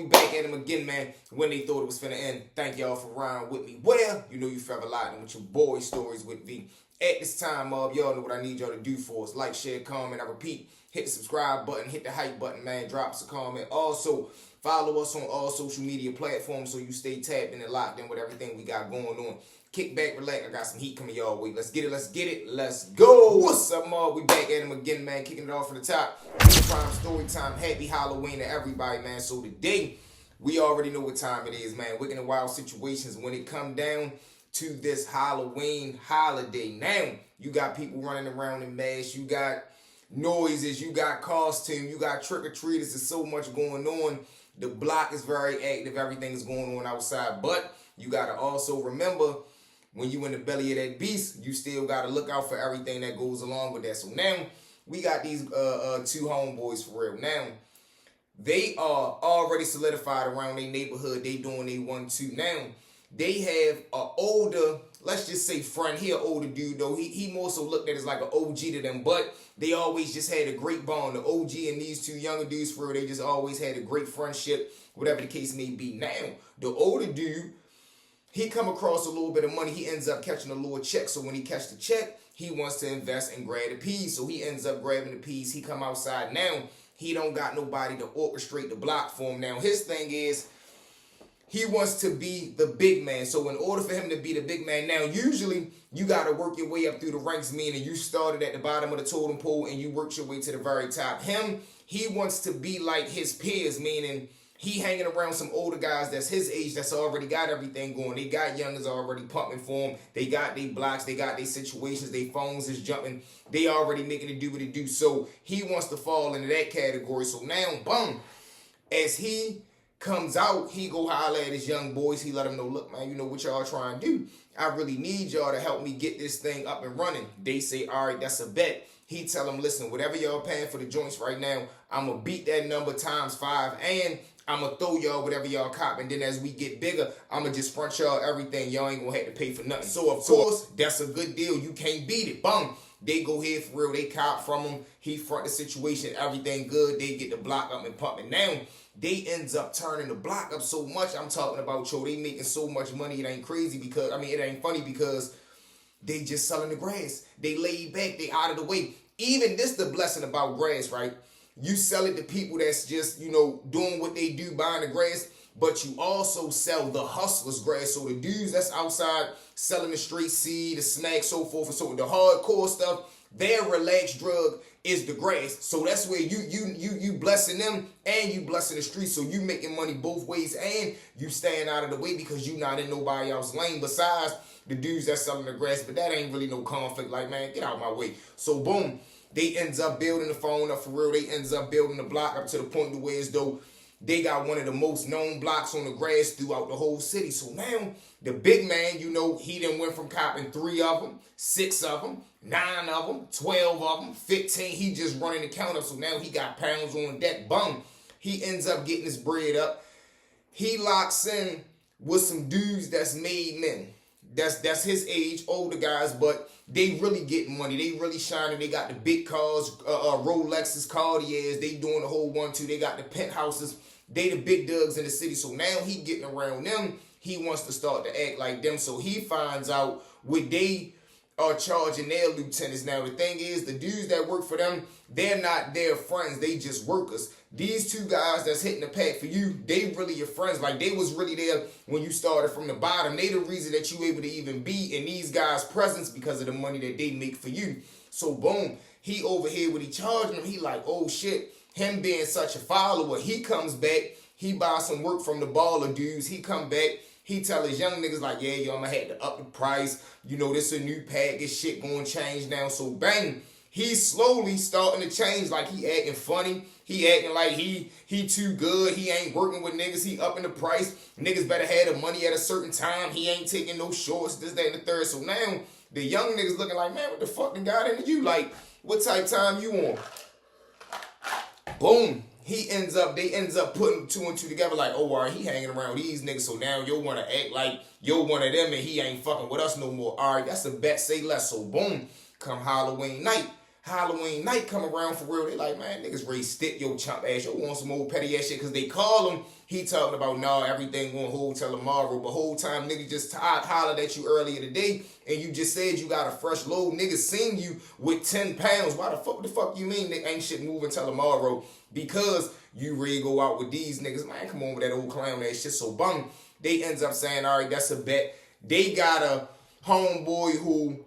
we back at him again, man. When they thought it was finna end. Thank y'all for riding with me. Well, you know you forever lying with your boy Stories with V. At this time, y'all know what I need y'all to do for us. Like, share, comment, I repeat. Hit the subscribe button, hit the hype button, man. Drop us a comment. Also, follow us on all social media platforms so you stay tapped in and locked in with everything we got going on. Kick back, relax. I got some heat coming y'all way. Let's get it, let's get it, let's go. What's up, y'all? We back at him again, man. Kicking it off from the top. Prime story time. Happy Halloween to everybody, man. So today, we already know what time it is, man. Wicked and wild situations when it come down to this Halloween holiday. Now, you got people running around in masks. You got noises. You got costume. You got trick-or-treaters. There's so much going on. The block is very active. Everything is going on outside. But you got to also remember, when you in the belly of that beast, you still got to look out for everything that goes along with that. So now, we got these two homeboys for real. Now, they are already solidified around their neighborhood. They doing their 1-2. Now, they have an older, let's just say friend. He an older dude, though. He more so looked at as like an OG to them, but they always just had a great bond. The OG and these two younger dudes, for real, they just always had a great friendship, whatever the case may be. Now, the older dude, he come across a little bit of money. He ends up catching a little check. So when he catch the check, he wants to invest and grab the peas. So he ends up grabbing the peas. He come outside now. He don't got nobody to orchestrate the block for him. Now, his thing is, he wants to be the big man. So in order for him to be the big man, now, usually, you got to work your way up through the ranks, meaning you started at the bottom of the totem pole and you worked your way to the very top. Him, he wants to be like his peers, meaning he hanging around some older guys that's his age that's already got everything going. They got youngers already pumping for him. They got their blocks. They got their situations. Their phones is jumping. They already making it do what it do. So he wants to fall into that category. So now, boom, as he comes out, he go holler at his young boys. He let them know, look, man, you know what y'all trying to do. I really need y'all to help me get this thing up and running. They say, all right, that's a bet. He tell them, listen, whatever y'all paying for the joints right now, I'm going to beat that number times 5, and I'm going to throw y'all whatever y'all cop. And then as we get bigger, I'm going to just front y'all everything. Y'all ain't going to have to pay for nothing. So, of course, that's a good deal. You can't beat it. Boom. They go here for real. They cop from him. He front the situation. Everything good. They get the block up and pumping. Now, they ends up turning the block up so much. I'm talking about, yo, they making so much money. It ain't crazy because, it ain't funny because they just selling the grass. They laid back. They out of the way. Even this the blessing about grass, right? You sell it to people that's just, doing what they do, buying the grass, but you also sell the hustlers grass. So the dudes that's outside selling the straight seed, the snack, so forth and so on, the hardcore stuff, their relaxed drug is the grass. So that's where you blessing them and you blessing the streets. So you making money both ways and you staying out of the way because you not in nobody else's lane besides the dudes that's selling the grass. But that ain't really no conflict. Like, man, get out of my way. So boom. They ends up building the phone up for real. They ends up building the block up to the point to where as though they got one of the most known blocks on the grass throughout the whole city. So now, the big man, he done went from copping 3 of them, 6 of them, 9 of them, 12 of them, 15. He just running the counter. So now he got pounds on deck. Bum. He ends up getting his bread up. He locks in with some dudes that's made men. That's his age, older guys, but they really getting money. They really shining. They got the big cars, Rolexes, Cartiers. They doing the whole 1-2. They got the penthouses. They the big dogs in the city. So now he getting around them. He wants to start to act like them. So he finds out what they are charging their lieutenants. Now, the thing is, the dudes that work for them, they're not their friends. They just workers. These two guys that's hitting the pack for you, they really your friends. Like, they was really there when you started from the bottom. They the reason that you able to even be in these guys' presence because of the money that they make for you. So, boom, he over here when he charging them, he like, oh, shit. Him being such a follower, he comes back. He buys some work from the baller dudes. He come back. He tell his young niggas like, yeah, yo, I'm going to have to up the price. This a new pack. This shit going to change now. So, bang. He's slowly starting to change. Like, he acting funny. He acting like he too good. He ain't working with niggas. He upping the price. Niggas better have the money at a certain time. He ain't taking no shorts, this, that, and the third. So now, the young niggas looking like, man, what the fuck done got into you? Like, what type time you on? Boom. They ends up putting 2 and 2 together like, oh, all right, he hanging around these niggas, so now you want to act like you're one of them and he ain't fucking with us no more. All right, that's a bet, say less. So boom, come Halloween night, Halloween night come around for real, they like, man, niggas ready to stick your chump ass. You want some old petty ass shit, because they call him. He talking about, nah, everything gonna hold till tomorrow. But whole time, niggas just hollered at you earlier today, and you just said you got a fresh load. Niggas seen you with 10 pounds. Why the fuck you mean they ain't shit moving till tomorrow? Because you ready to go out with these niggas. Man, come on with that old clown ass shit. So bum, they ends up saying, all right, that's a bet. They got a homeboy who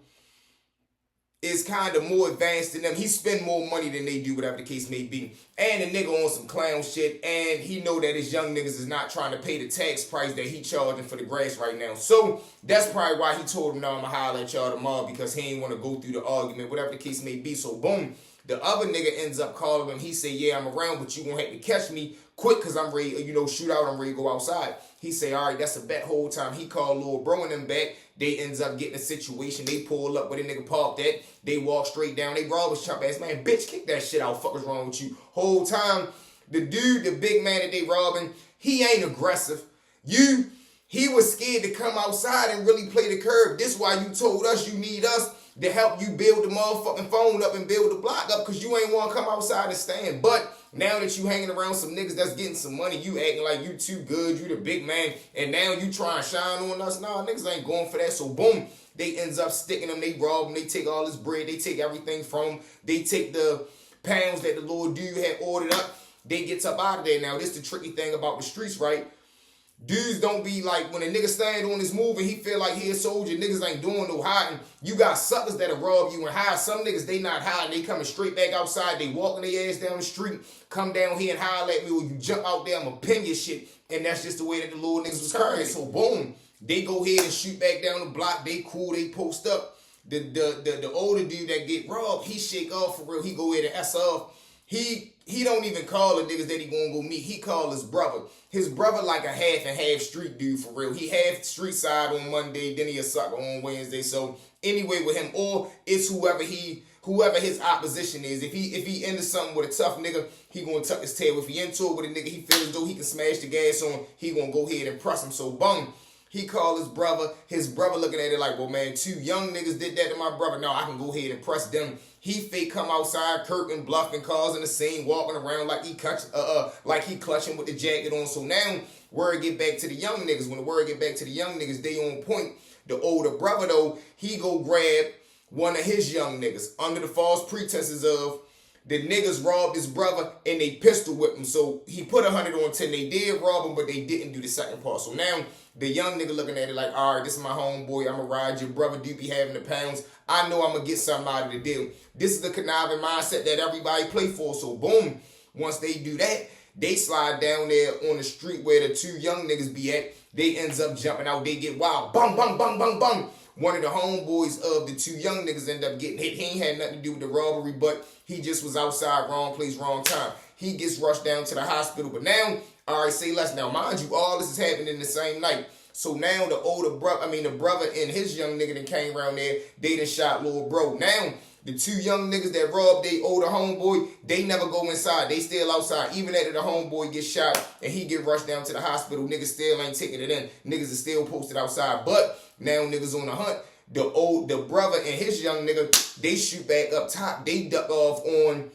is kind of more advanced than them. He spend more money than they do, whatever the case may be. And the nigga on some clown shit, and he know that his young niggas is not trying to pay the tax price that he charging for the grass right now. So that's probably why he told him, no, I'ma holler at y'all tomorrow, because he ain't want to go through the argument, whatever the case may be. So boom, the other nigga ends up calling him. He say, yeah, I'm around, but you gonna have to catch me quick, because I'm ready, shoot out, I'm ready to go outside. He say, all right, that's a bet. Whole time he called Lil Bro and them back. They ends up getting a situation. They pull up where the nigga parked at. They walk straight down. They rob his chump ass. Man, bitch, kick that shit out. Fuck is wrong with you? Whole time, the dude, the big man that they robbing, he ain't aggressive. He was scared to come outside and really play the curb. This why you told us you need us to help you build the motherfucking phone up and build the block up, because you ain't want to come outside and stand. But now that you hanging around some niggas that's getting some money, you acting like you too good, you the big man, and now you try and shine on us. Nah, niggas ain't going for that. So boom, they ends up sticking him, they rob him, they take all his bread, they take everything from him, they take the pounds that the little dude had ordered up, they gets up out of there. Now, this the tricky thing about the streets, right? Dudes don't be like, when a nigga stand on his move and he feel like he a soldier, niggas ain't doing no hiding. You got suckers that'll rob you and hide. Some niggas, they not hiding. They coming straight back outside. They walking their ass down the street, come down here and holler at me, or you jump out there, I'ma pin your shit. And that's just the way that the little niggas was carrying. So boom, they go ahead and shoot back down the block. They cool, they post up. The older dude that get robbed, he shake off for real. He go ahead and S off. He don't even call the niggas that he gonna go meet. He call his brother. His brother like a half and half street dude for real. He half street side on Monday, then he a sucker on Wednesday. So anyway with him, or it's whoever his opposition is. If he into something with a tough nigga, he gonna tuck his tail. If he into it with a nigga he feel as though he can smash the gas on, he gonna go ahead and press him. So bum. He called his brother looking at it like, well, man, 2 young niggas did that to my brother. No, I can go ahead and press them. He fake come outside, kirking, bluffing, causing the scene, walking around like he clutching with the jacket on. So now, word get back to the young niggas. When the word get back to the young niggas, they on point. The older brother, though, he go grab one of his young niggas under the false pretenses of the niggas robbed his brother and they pistol whipped him. So he put 100 on 10. They did rob him, but they didn't do the second part. So now the young nigga looking at it like, all right, this is my homeboy. I'm going to ride your brother. Do be having the pounds. I know I'm going to get something out of the deal. This is the conniving mindset that everybody play for. So boom, once they do that, they slide down there on the street where the 2 young niggas be at. They ends up jumping out. They get wild. Bang, bang, bang, bang, bang. One of the homeboys of the 2 young niggas end up getting hit. He ain't had nothing to do with the robbery, but he just was outside, wrong place, wrong time. He gets rushed down to the hospital. But now, all right, say less. Now, mind you, all this is happening in the same night. So now the brother and his young nigga that came around there, they done shot Lil Bro. Now, the 2 young niggas that robbed they older homeboy, they never go inside. They still outside. Even after the homeboy gets shot and he get rushed down to the hospital, niggas still ain't taking it in. Niggas are still posted outside. But now niggas on the hunt. The brother and his young nigga, they shoot back up top. They duck off on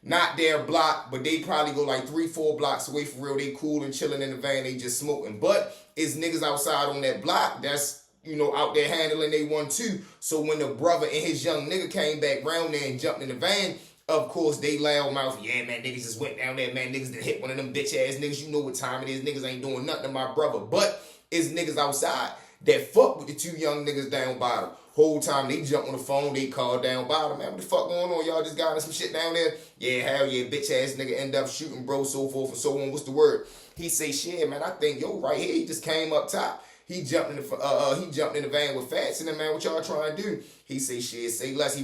not their block, but they probably go like 3-4 blocks away for real. They cool and chilling in the van. They just smoking. But it's niggas outside on that block that's, out there handling they 1-2. So when the brother and his young nigga came back round there and jumped in the van, of course, they loud mouth, yeah, man, niggas just went down there, man, niggas done hit one of them bitch ass niggas. You know what time it is. Niggas ain't doing nothing to my brother. But it's niggas outside that fuck with the 2 young niggas down bottom. Whole time they jump on the phone, they call down bottom. Man, what the fuck going on? Y'all just got in some shit down there? Yeah, hell yeah, bitch ass nigga end up shooting bro, so forth and so on. What's the word? He say, shit, man, I think yo right here, he just came up top. He jumped in the van with Fats and then, man, what y'all trying to do? He say, shit, say less. He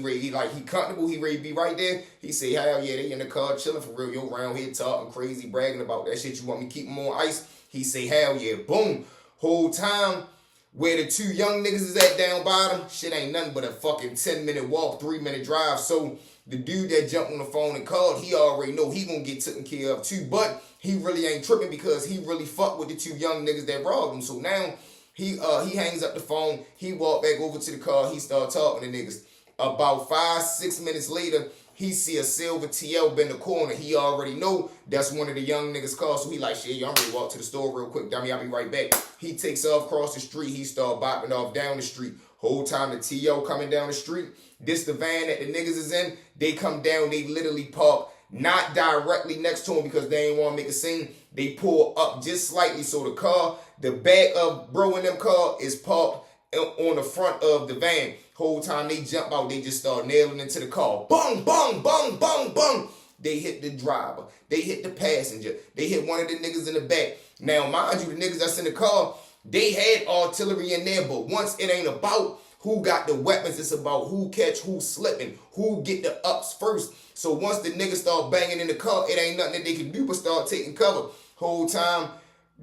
comfortable. He ready to be right there. He say, hell yeah, they in the car chilling for real. Yo around here talking crazy, bragging about that shit. You want me to keep him on ice? He say, hell yeah, boom. Whole time where the 2 young niggas is at down bottom, shit ain't nothing but a fucking 10-minute walk, 3-minute drive. So the dude that jumped on the phone and called, he already know he gonna get taken care of too. But he really ain't tripping because he really fucked with the 2 young niggas that robbed him. So now he hangs up the phone. He walk back over to the car. He start talking to niggas. About 5-6 minutes later, he see a silver TL in the corner. He already know that's one of the young niggas' cars. So he like, shit, y'all ready to walk to the store real quick. Dummy, I'll be right back. He takes off across the street. He start bopping off down the street. Whole time the TL coming down the street. This the van that the niggas is in. They come down. They literally park not directly next to him because they ain't want to make a scene. They pull up just slightly. So the car, the back of bro in them car is parked on the front of the van. Whole time they jump out, they just start nailing into the car. Bung, bung, bung, bung, bung. They hit the driver. They hit the passenger. They hit one of the niggas in the back. Now, mind you, the niggas that's in the car, they had artillery in there, but once it ain't about who got the weapons, it's about who catch who slipping, who get the ups first. So once the niggas start banging in the car, it ain't nothing that they can do but start taking cover. Whole time,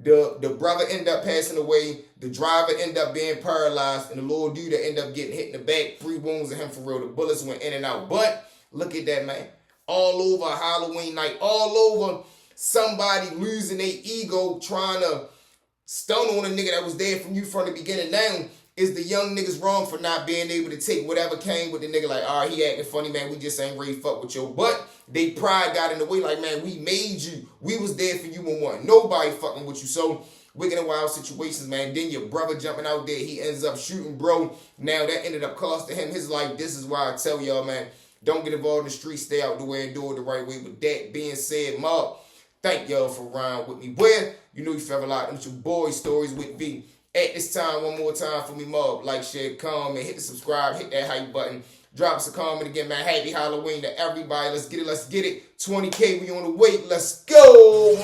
the brother end up passing away, the driver end up being paralyzed, and the little dude that end up getting hit in the back, 3 wounds in him for real. The bullets went in and out. But look at that, man. All over a Halloween night, all over somebody losing their ego trying to stun on a nigga that was there from the beginning. Now, is the young niggas wrong for not being able to take whatever came with the nigga? Like, all right, he acting funny, man. We just ain't ready to fuck with you. But they pride got in the way. Like, man, we made you. We was there for you when one. Nobody fucking with you. So, wicked and wild situations, man. Then your brother jumping out there. He ends up shooting, bro. Now, that ended up costing him his life. This is why I tell y'all, man, don't get involved in the streets. Stay out the way and do it the right way. With that being said, Mob, thank y'all for riding with me. Where? You know you forever like them. It's your boy Stories with V. At this time, one more time for me, Mob. Like, share, comment, hit the subscribe, hit that hype button. Drop us a comment again, man. Happy Halloween to everybody. Let's get it, let's get it. 20K, we on the way. Let's go.